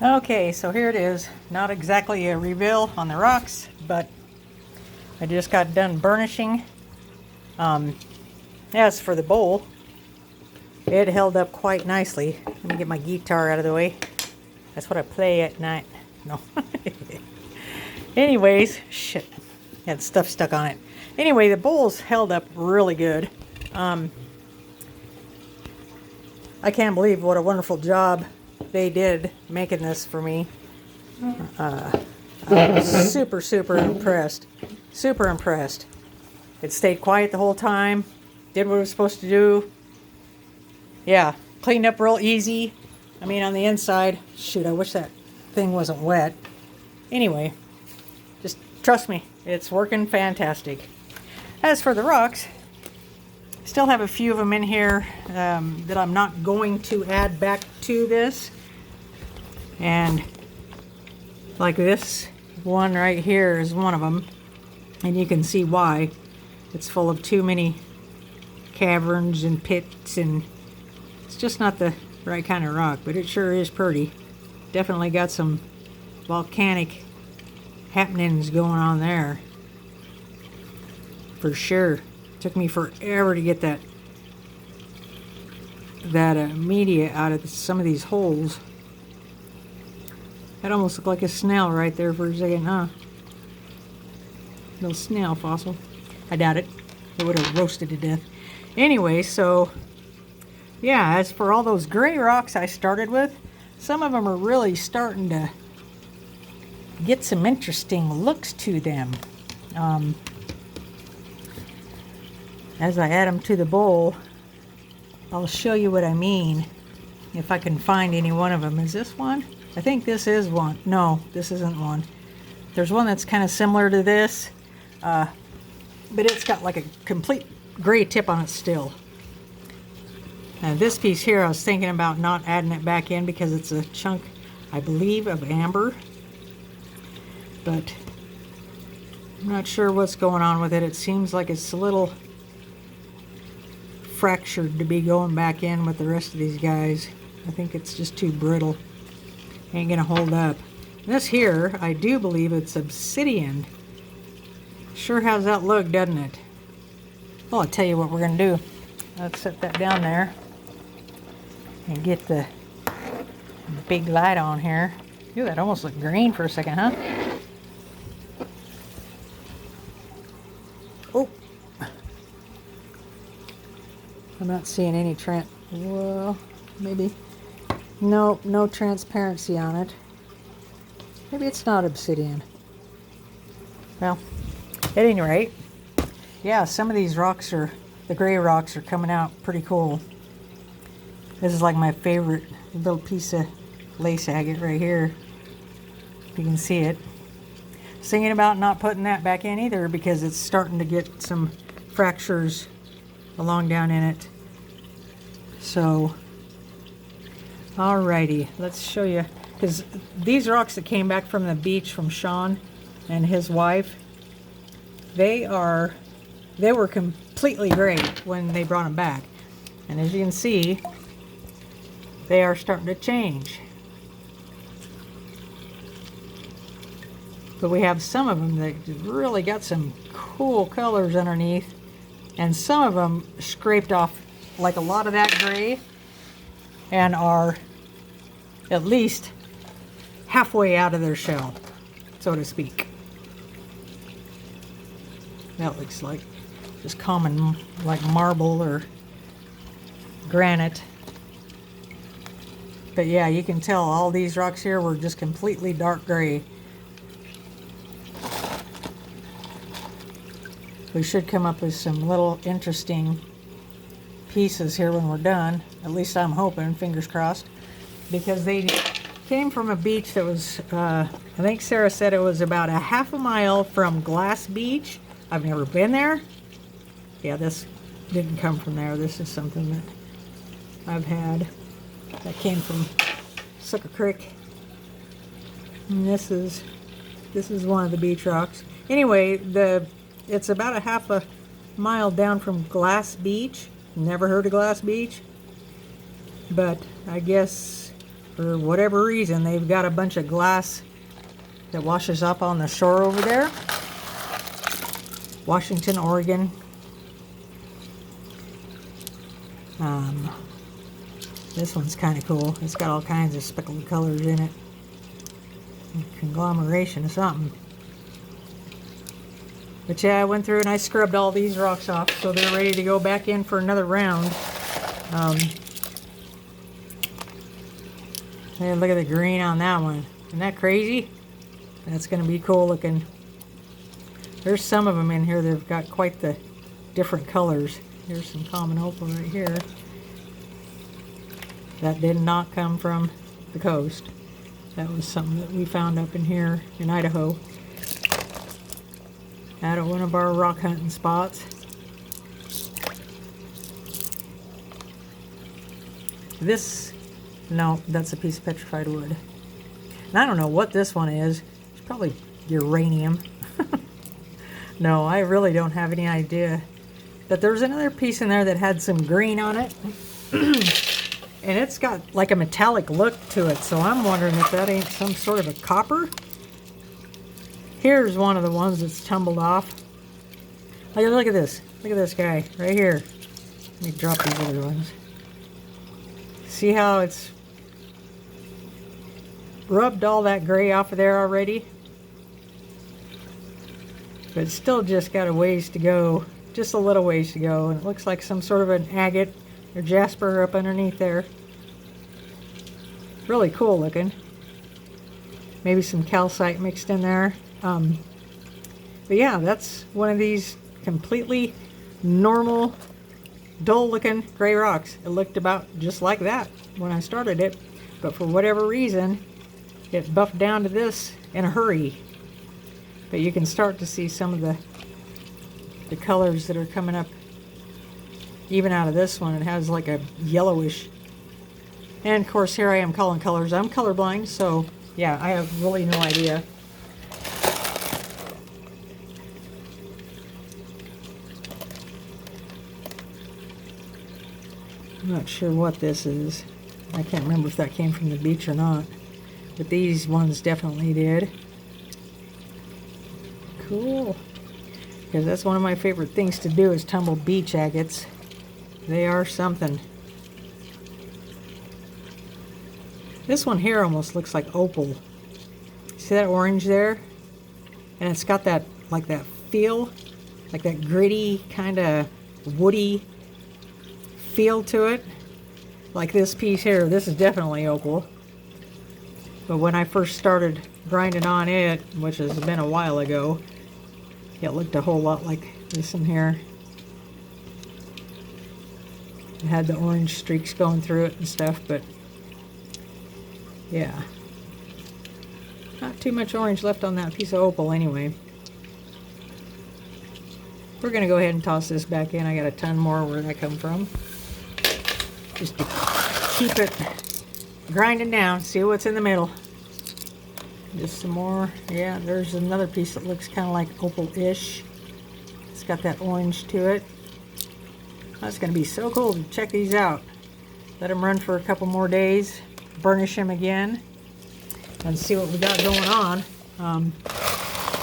Okay, so here it is. Not exactly a reveal on the rocks, but I just got done burnishing. As for the bowl, it held up quite nicely. Let me get my guitar out of the way. That's what I play at night. No. Anyways, shit. Had stuff stuck on it. Anyway, the bowls held up really good. I can't believe what a wonderful job they did making this for me. I'm super impressed. Super impressed. It stayed quiet the whole time. Did what it was supposed to do. Yeah, cleaned up real easy. I mean, on the inside, shoot, I wish that thing wasn't wet. Anyway, just trust me, it's working fantastic. As for the rocks, still have a few of them in here that I'm not going to add back to this. And like this one right here is one of them. And you can see why. It's full of too many caverns and pits, and it's just not the right kind of rock, but it sure is pretty. Definitely got some volcanic happenings going on there. For sure. Took me forever to get that media out of some of these holes. That almost looked like a snail right there for a second, huh? Little snail fossil. I doubt it. It would have roasted to death. Anyway, so yeah, as for all those gray rocks I started with, some of them are really starting to get some interesting looks to them. As I add them to the bowl, I'll show you what I mean. If I can find any one of them. Is this one? I think this is one. No, this isn't one. There's one that's kind of similar to this, but it's got like a complete gray tip on it still. And this piece here, I was thinking about not adding it back in because it's a chunk, I believe, of amber. But I'm not sure what's going on with it. It seems like it's a little fractured to be going back in with the rest of these guys. I think it's just too brittle. Ain't gonna hold up. This here, I do believe it's obsidian. Sure has that look, doesn't it? Well, I'll tell you what we're gonna do. Let's set that down there and get the big light on here. Ooh, that almost looked green for a second, huh? Oh, I'm not seeing any well, maybe. No, no transparency on it. Maybe it's not obsidian. Well, at any rate, yeah, some of these rocks the gray rocks are coming out pretty cool. This is like my favorite little piece of lace agate right here. If you can see it. I was thinking about not putting that back in either because it's starting to get some fractures along down in it. So, alrighty, let's show you. Because these rocks that came back from the beach from Sean and his wife, they were completely gray when they brought them back. And as you can see, they are starting to change. But we have some of them that really got some cool colors underneath, and some of them scraped off like a lot of that gray and are at least halfway out of their shell, so to speak. That looks like just common, like marble or granite. But yeah, you can tell all these rocks here were just completely dark gray. We should come up with some little interesting pieces here when we're done. At least I'm hoping, fingers crossed. Because they came from a beach that was, I think Sarah said it was about a half a mile from Glass Beach. I've never been there. Yeah, this didn't come from there. This is something that I've had that came from Sucker Creek. And this is one of the beach rocks. Anyway, it's about a half a mile down from Glass Beach. Never heard of Glass Beach, but I guess For whatever reason, they've got a bunch of glass that washes up on the shore over there. Washington, Oregon. This one's kind of cool. It's got all kinds of speckled colors in it. A conglomeration of something. But yeah, I went through and I scrubbed all these rocks off, so they're ready to go back in for another round. Hey, look at the green on that one. Isn't that crazy? That's going to be cool looking. There's some of them in here that have got quite the different colors. Here's some common opal right here. That did not come from the coast. That was something that we found up in here in Idaho. Out of one of our rock hunting spots. This, no, that's a piece of petrified wood. And I don't know what this one is. It's probably uranium. No, I really don't have any idea. But there's another piece in there that had some green on it. And it's got like a metallic look to it, so I'm wondering if that ain't some sort of a copper. Here's one of the ones that's tumbled off. Look at this. Look at this guy right here. Let me drop these other ones. See how it's rubbed all that gray off of there already? But it's still just got a ways to go. Just a little ways to go. And it looks like some sort of an agate or jasper up underneath there. Really cool looking. Maybe some calcite mixed in there. But yeah, that's one of these completely normal, dull looking gray rocks. It looked about just like that when I started it. But for whatever reason, it buffed down to this in a hurry. But you can start to see some of the colors that are coming up. Even out of this one, it has like a yellowish. And of course, here I am calling colors. I'm colorblind, so yeah, I have really no idea. I'm not sure what this is. I can't remember if that came from the beach or not. But these ones definitely did. Cool. Because that's one of my favorite things to do is tumble beach agates. They are something. This one here almost looks like opal. See that orange there? And it's got that, like that feel, like that gritty, kind of woody feel to it. Like this piece here, this is definitely opal. But when I first started grinding on it, which has been a while ago, it looked a whole lot like this in here. It had the orange streaks going through it and stuff, but yeah. Not too much orange left on that piece of opal anyway. We're going to go ahead and toss this back in. I got a ton more where that come from. Just to keep it grinding down. See what's in the middle. Just some more. Yeah, there's another piece that looks kind of like opal-ish. It's got that orange to it. That's going to be so cool to check these out. Let them run for a couple more days. Burnish them again. And see what we got going on.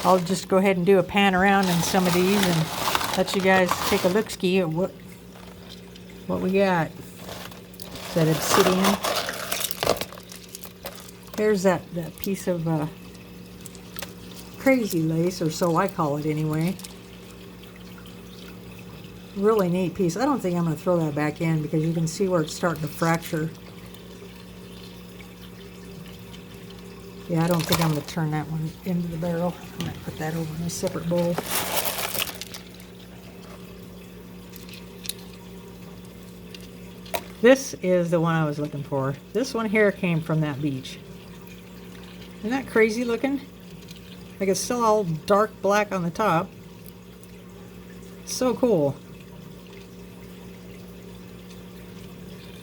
I'll just go ahead and do a pan around in some of these and let you guys take a look-ski at what we got that obsidian. Here's that piece of crazy lace, or so I call it anyway. Really neat piece. I don't think I'm going to throw that back in because you can see where it's starting to fracture. Yeah, I don't think I'm going to turn that one into the barrel. I'm going to put that over in a separate bowl. This is the one I was looking for. This one here came from that beach. Isn't that crazy looking? Like it's still all dark black on the top. So cool.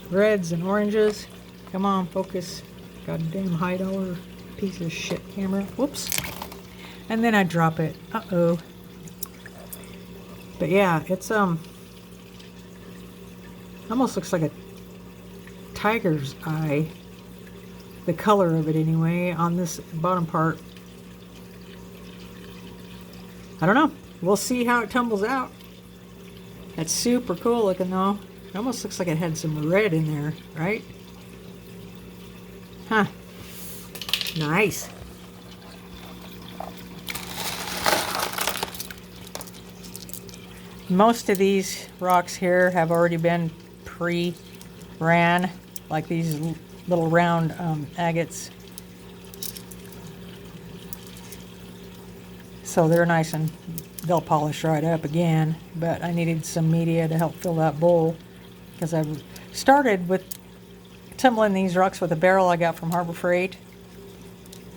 Reds and oranges. Come on, focus. Goddamn high dollar piece of shit camera. Whoops. And then I drop it. Uh-oh. But yeah, it's almost looks like a tiger's eye. the color of it anyway on this bottom part. I don't know. We'll see how it tumbles out. That's super cool looking though. It almost looks like it had some red in there, right? Huh. Nice. Most of these rocks here have already been pre-ran, like these little round agates. So they're nice and they'll polish right up again, but I needed some media to help fill that bowl because I started with tumbling these rocks with a barrel I got from Harbor Freight,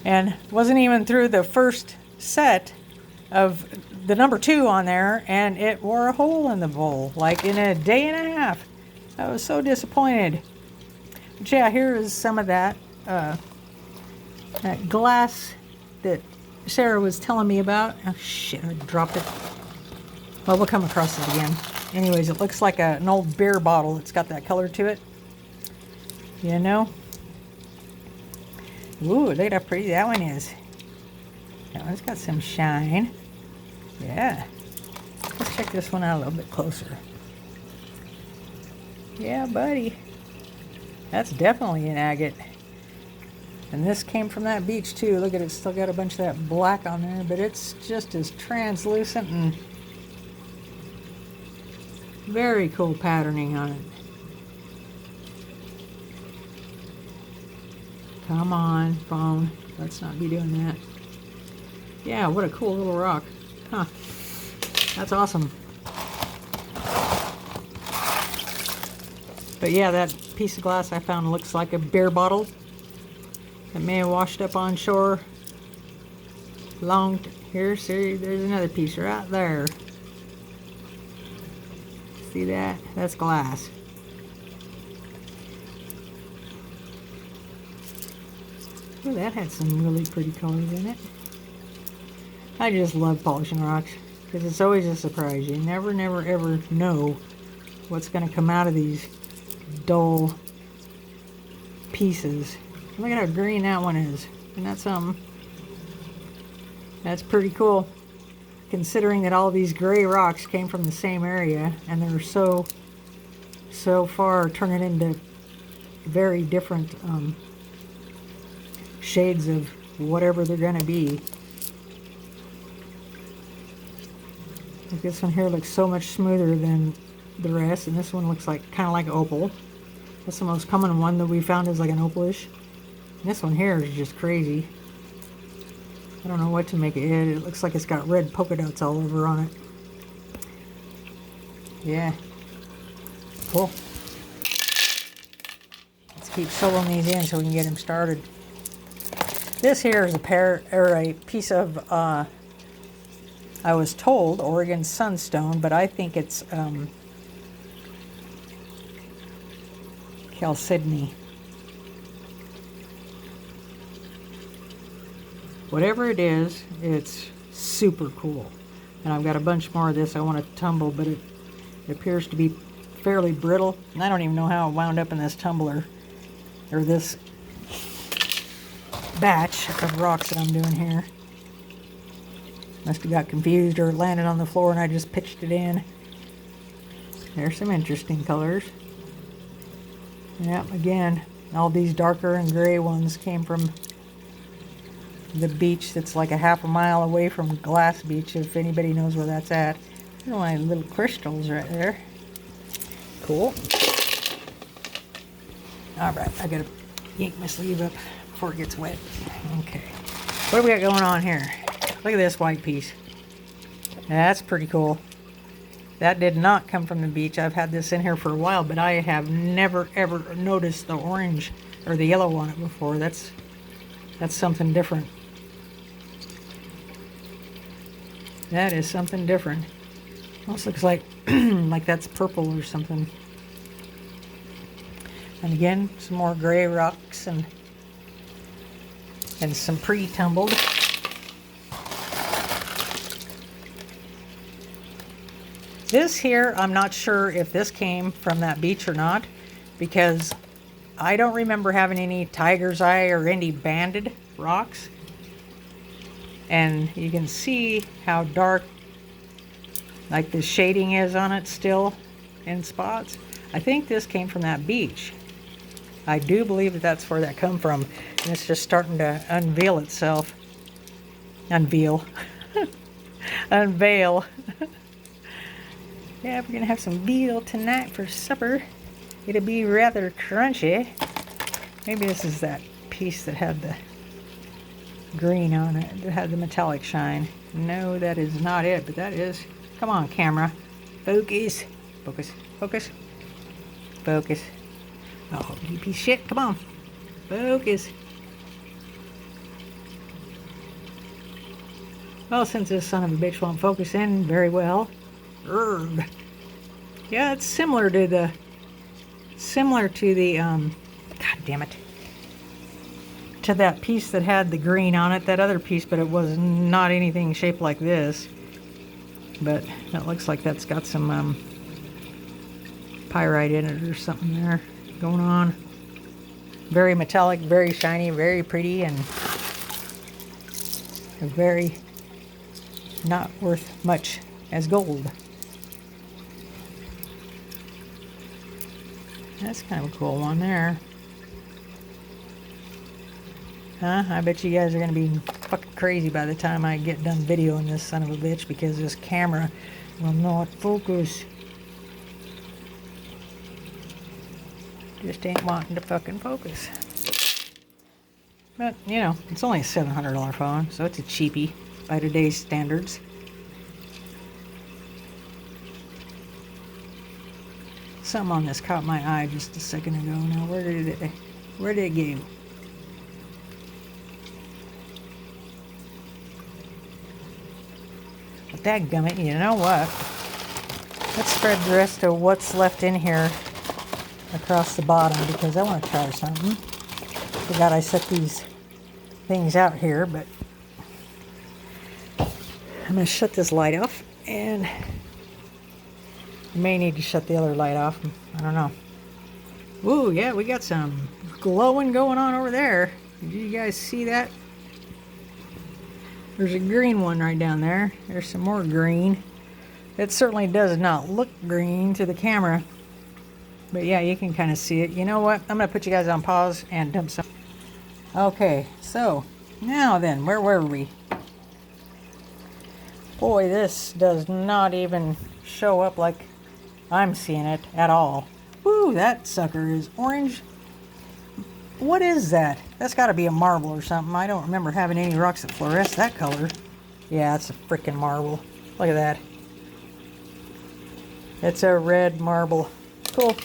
and wasn't even through the first set of the number 2 on there, and it wore a hole in the bowl like in a day and a half. I was so disappointed. But yeah, here is some of that that glass that Sarah was telling me about. Oh shit, I dropped it. Well, we'll come across it again. Anyways, it looks like an old beer bottle. It's got that color to it. You know? Ooh, look at how pretty that one is. That one's got some shine. Yeah. Let's check this one out a little bit closer. Yeah, buddy. That's definitely an agate. And this came from that beach too. Look at it, it's still got a bunch of that black on there, but it's just as translucent and very cool patterning on it. Come on, phone. Let's not be doing that. Yeah, what a cool little rock. Huh. That's awesome. But yeah, that piece of glass I found looks like a beer bottle. It may have washed up on shore. Here, see, there's another piece right there. See that? That's glass. Oh, that had some really pretty colors in it. I just love polishing rocks because it's always a surprise. You never, ever know what's going to come out of these dull pieces. Look at how green that one is. Isn't that something? That's pretty cool, considering that all these gray rocks came from the same area and they're so far turning into very different shades of whatever they're going to be. Like this one here looks so much smoother than the rest, and this one looks like kind of like opal. That's the most common one that we found is like an opalish. And this one here is just crazy. I don't know what to make it. It looks like it's got red polka dots all over on it. Yeah. Cool. Let's keep sewing these in so we can get them started. This here is a piece of I was told Oregon sunstone, but I think it's chalcedony. Whatever it is, it's super cool. And I've got a bunch more of this I want to tumble, but it appears to be fairly brittle. And I don't even know how it wound up in this tumbler, or this batch of rocks that I'm doing here. Must have got confused or landed on the floor and I just pitched it in. There's some interesting colors. Yep, again, all these darker and gray ones came from the beach that's like a half a mile away from Glass Beach, if anybody knows where that's at. There's my little crystals right there. Cool. Alright, I gotta yank my sleeve up before it gets wet. Okay. What do we got going on here? Look at this white piece. That's pretty cool. That did not come from the beach. I've had this in here for a while, but I have never ever noticed the orange or the yellow on it before. That's something different. That is something different. Almost looks like like that's purple or something. And again, some more gray rocks and some pre-tumbled. This here, I'm not sure if this came from that beach or not, because I don't remember having any tiger's eye or any banded rocks. And you can see how dark like the shading is on it still in spots. I think this came from that beach. I do believe that that's where that come from. And it's just starting to unveil itself. Unveil. Unveil. Yeah, we're gonna have some veal tonight for supper. It'll be rather crunchy. Maybe this is that piece that had the green on it, that had the metallic shine. No, that is not it, but that is. Come on, camera. Focus. Focus. Focus. Focus. Oh, you piece of shit. Come on. Focus. Well, since this son of a bitch won't focus in very well. Urgh. Yeah, it's similar to the God damn it. To that piece that had the green on it, that other piece, but it was not anything shaped like this. But that looks like that's got some pyrite in it or something there going on. Very metallic, very shiny, very pretty, and very not worth much as gold. That's kind of a cool one there. Huh? I bet you guys are going to be fucking crazy by the time I get done videoing this son of a bitch, because this camera will not focus. Just ain't wanting to fucking focus. But, you know, it's only a $700 phone, so it's a cheapie by today's standards. Something on this caught my eye just a second ago. Now, where did it go? But dadgummit, you know what? Let's spread the rest of what's left in here across the bottom, because I want to try something. Forgot I set these things out here, but I'm going to shut this light off, and I may need to shut the other light off. I don't know. Ooh, yeah, we got some glowing going on over there. Did you guys see that? There's a green one right down there. There's some more green. It certainly does not look green to the camera. But yeah, you can kind of see it. You know what? I'm going to put you guys on pause and dump some. Okay, so now then, where were we? Boy, this does not even show up like I'm seeing it at all. Woo, that sucker is orange. What is that? That's got to be a marble or something. I don't remember having any rocks that fluoresce that color. Yeah, it's a freaking marble. Look at that. It's a red marble. Cool.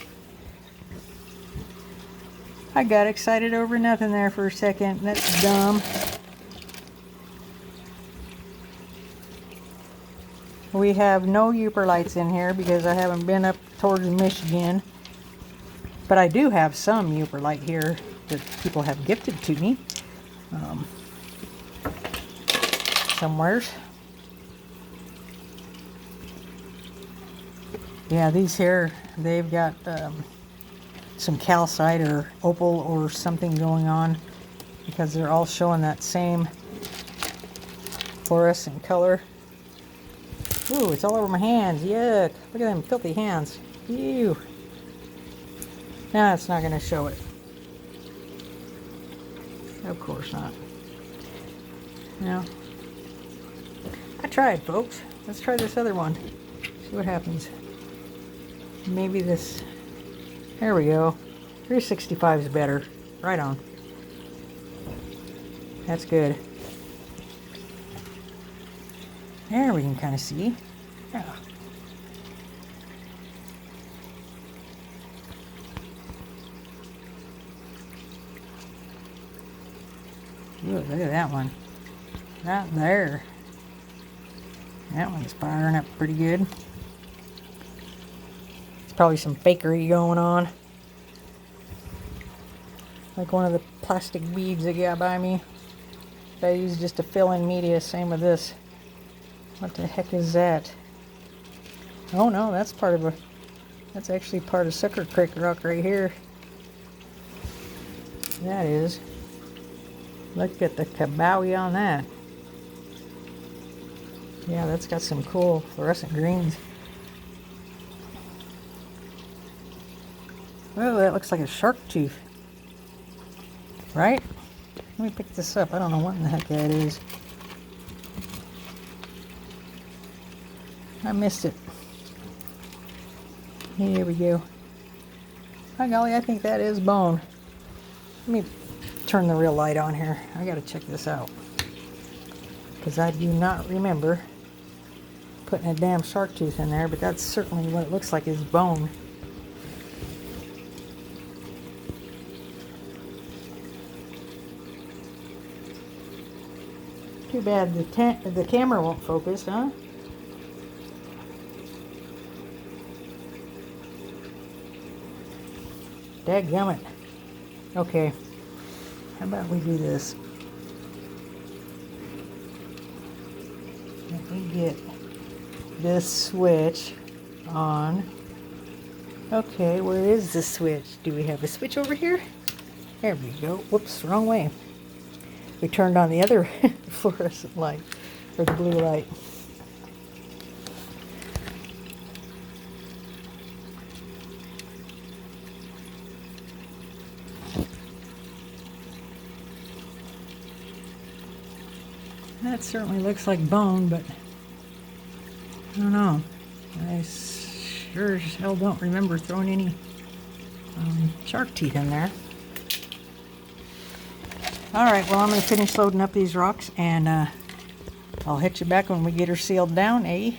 I got excited over nothing there for a second. That's dumb. We have no Uperlites in here because I haven't been up towards Michigan. But I do have some Uperlite here that people have gifted to me. Somewheres. Yeah, these here, they've got some calcite or opal or something going on, because they're all showing that same fluorescent color. Ooh, it's all over my hands. Yuck. Look at them filthy hands. Ew. No, it's not going to show it. Of course not. No. I tried, folks. Let's try this other one. See what happens. Maybe this. There we go. 365 is better. Right on. That's good. There we can kind of see. Yeah. Ooh, look at that one. Right there. That one's firing up pretty good. It's probably some fakery going on. Like one of the plastic beads they got by me that I use just to fill in media. Same with this. What the heck is that? Oh no, that's part of a. That's actually part of Sucker Creek rock right here. that is. Look at the kabowie on that. Yeah, that's got some cool fluorescent greens. Oh, that looks like a shark tooth. Right? Let me pick this up. I don't know what in the heck that is. I missed it. Here we go. By golly, I think that is bone. Let me turn the real light on here. I gotta check this out. Because I do not remember putting a damn shark tooth in there, but that's certainly what it looks like is bone. Too bad the camera won't focus, huh? Dadgummit. Okay, how about we do this? Let me get this switch on. Okay, where is the switch? Do we have a switch over here? There we go. Whoops, wrong way. We turned on the other fluorescent light, or the blue light. That certainly looks like bone, but I don't know. I sure as hell don't remember throwing any shark teeth in there. Alright, well, I'm going to finish loading up these rocks, and I'll hit you back when we get her sealed down, eh?